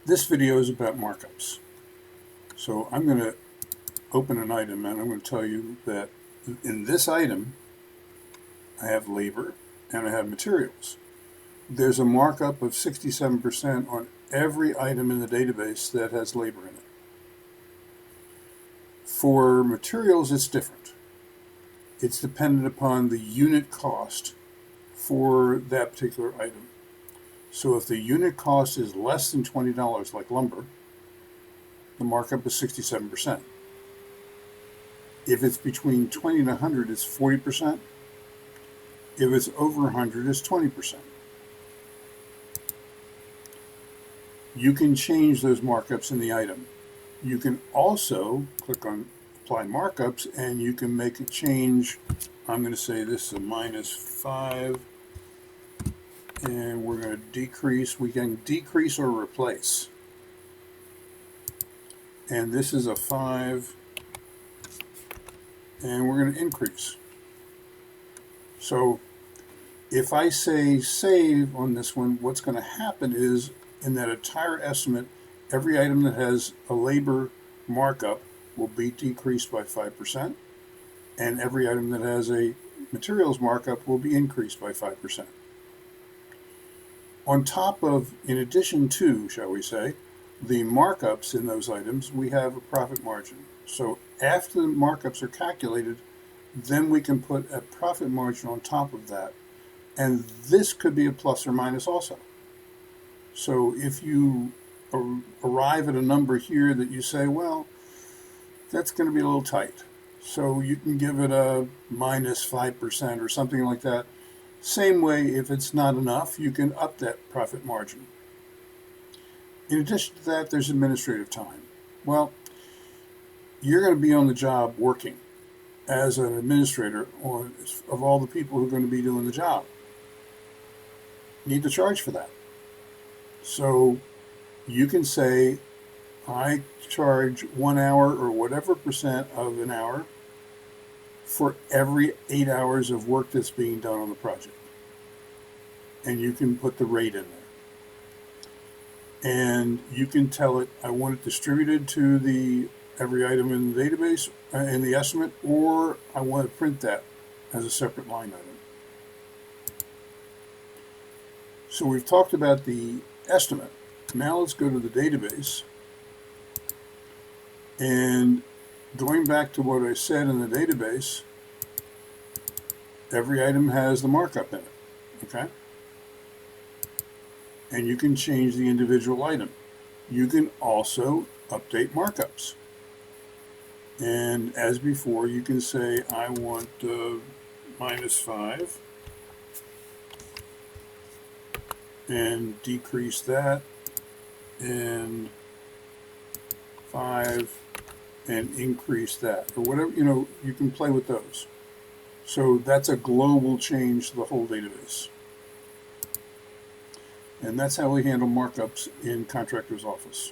This video is about markups. So I'm going to open an item and I'm going to tell you that in this item I have labor and I have materials. There's a markup of 67% on every item in the database that has labor in it. For materials, it's different. It's dependent upon the unit cost for that particular item. So if the unit cost is less than $20, like lumber, the markup is 67%. If it's between 20 and 100, it's 40%. If it's over 100, it's 20%. You can change those markups in the item. You can also click on Apply Markups, and you can make a change. I'm going to say this is a -5, and we're going to decrease. We can decrease or replace. And this is a 5, and we're going to increase. So if I say save on this one, what's going to happen is in that entire estimate, every item that has a labor markup will be decreased by 5%, and every item that has a materials markup will be increased by 5%. On top of, in addition to, shall we say, the markups in those items, we have a profit margin. So after the markups are calculated, then we can put a profit margin on top of that. And this could be a plus or minus also. So if you arrive at a number here that you say, well, that's going to be a little tight, so you can give it a -5% or something like that. Same way, if it's not enough, you can up that profit margin. In addition to that, there's administrative time. Well, you're going to be on the job working as an administrator of all the people who are going to be doing the job. You need to charge for that. So you can say, I charge 1 hour or whatever percent of an hour for every 8 hours of work that's being done on the project. And you can put the rate in there. And you can tell it, I want it distributed to every item in the database, in the estimate, or I want to print that as a separate line item. So we've talked about the estimate. Now let's go to the database. And going back to what I said in the database, every item has the markup in it, okay? And you can change the individual item. You can also update markups. And as before, you can say, I want -5 and decrease that, and 5 and increase that, or whatever, you can play with those. So that's a global change to the whole database. And that's how we handle markups in Contractor's Office.